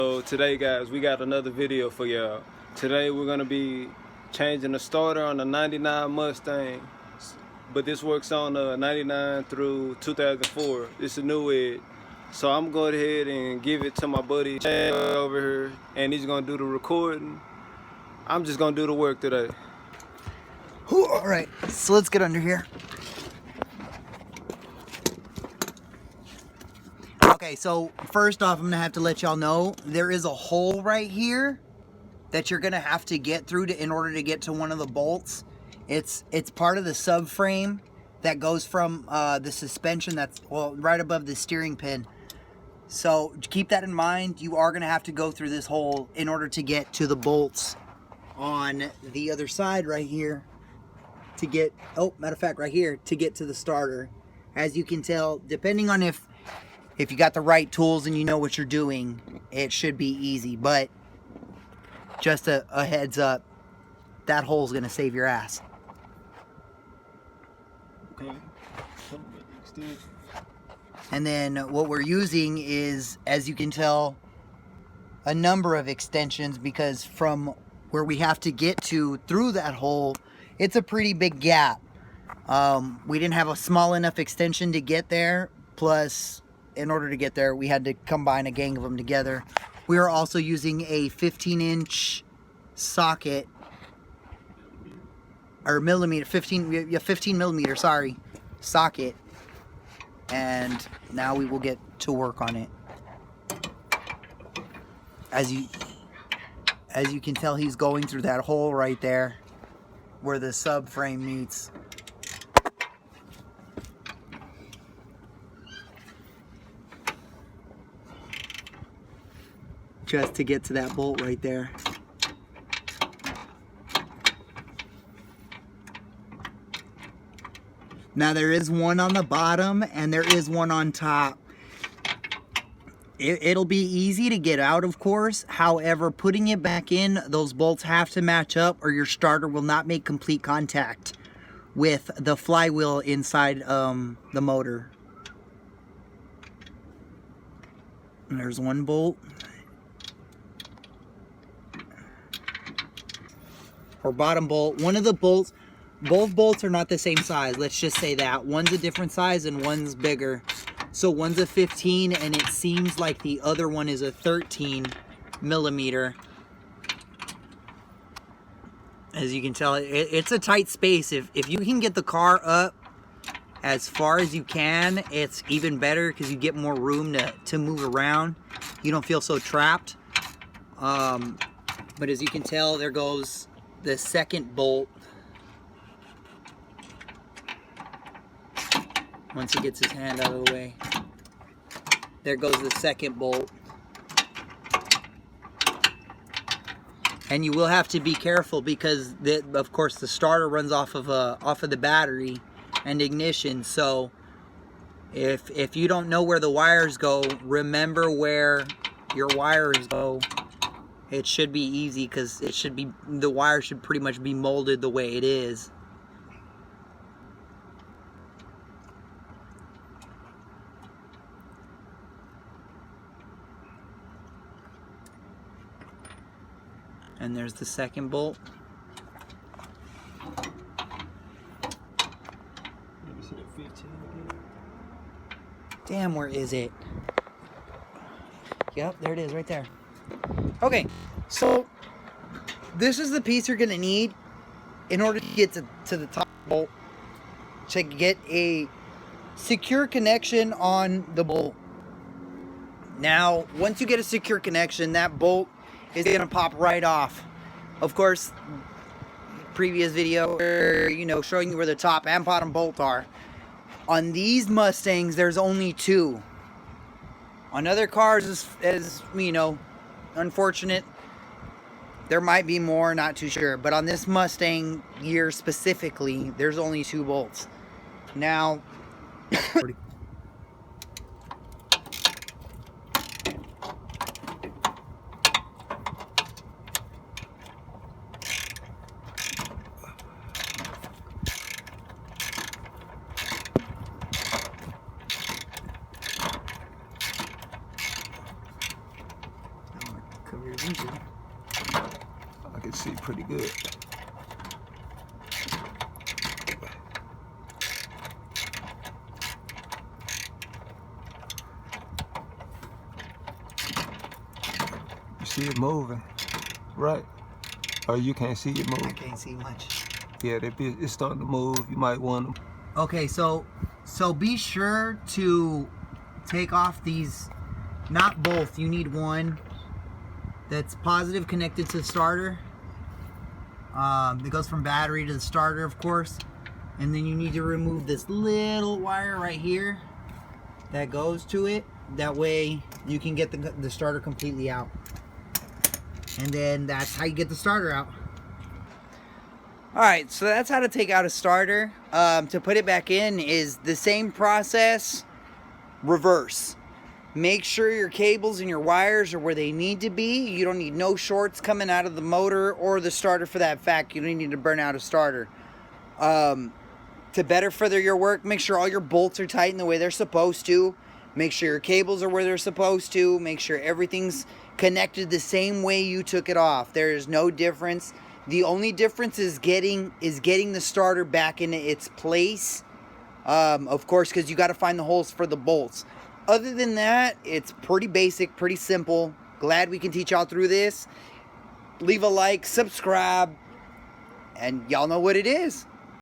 So today guys, we got another video for y'all. Today we're gonna be changing the starter on the 99 Mustang, but this works on 99 through 2004. It's a new edge. So I'm going to go ahead and give it to my buddy over here, and he's gonna do the recording. I'm just gonna do the work today. All right, so let's get under here. Okay, so first off, I'm gonna have to let y'all know there is a hole right here that you're gonna have to get through in order to get to one of the bolts. It's part of the subframe that goes from the suspension that's right above the steering pin. So keep that in mind. You are gonna have to go through this hole in order to get to the bolts on the other side right here to get, matter of fact, right here to get to the starter. As you can tell, depending on if you got the right tools and you know what you're doing, it should be easy. But just a heads up, that hole's gonna save your ass. Okay. And then what we're using is, as you can tell, a number of extensions, because from where we have to get to through that hole, it's a pretty big gap. We didn't have a small enough extension to get there, plus in order to get there we had to combine a gang of them together. We are also using a 15-inch socket, or millimeter, 15 millimeter, sorry, socket, and now we will get to work on it. As you can tell, he's going through that hole right there where the subframe meets. Just to get to that bolt right there. Now there is one on the bottom and there is one on top. It'll be easy to get out, of course. However, putting it back in, those bolts have to match up or your starter will not make complete contact with the flywheel inside the motor. And there's one bolt. Or bottom bolt. One of the bolts, both bolts are not the same size. Let's just say that. One's a different size and one's bigger. So one's a 15 and it seems like the other one is a 13 millimeter. As you can tell, it's a tight space. If you can get the car up as far as you can, it's even better because you get more room to move around. You don't feel so trapped. But as you can tell, there goes the second bolt. Once he gets his hand out of the way, there goes the second bolt. And you will have to be careful because of course the starter runs off of the battery and ignition. So if you don't know where the wires go, remember where your wires go. It should be easy because the wire should pretty much be molded the way it is. And there's the second bolt. Damn, where is it? Yep, there it is right there. Okay, so this is the piece you're gonna need in order to get to the top bolt, to get a secure connection on the bolt. Now, once you get a secure connection, that bolt is gonna pop right off. Of course, previous video, showing you where the top and bottom bolt are. On these Mustangs, there's only two. On other cars, as unfortunate, there might be more, not too sure. But on this Mustang year specifically, there's only two bolts. Now, Cover your windshield. I can see pretty good. You see it moving, right? Or you can't see it moving. I can't see much. Yeah, it's starting to move. You might want to. Okay, so be sure to take off these, not both, you need one that's positive connected to the starter. It goes from battery to the starter, of course. And then you need to remove this little wire right here that goes to it. That way you can get the starter completely out. And then that's how you get the starter out. Alright, so that's how to take out a starter. To put it back in is the same process, reverse. Make sure your cables and your wires are where they need to be. You don't need no shorts coming out of the motor or the starter for that fact. You don't need to burn out a starter. To better further your work, make sure all your bolts are tight in the way they're supposed to. Make sure your cables are where they're supposed to. Make sure everything's connected the same way you took it off. There is no difference. The only difference is getting the starter back into its place. Of course, because you got to find the holes for the bolts. Other than that, it's pretty basic, pretty simple. Glad we can teach y'all through this. Leave a like, subscribe, and y'all know what it is.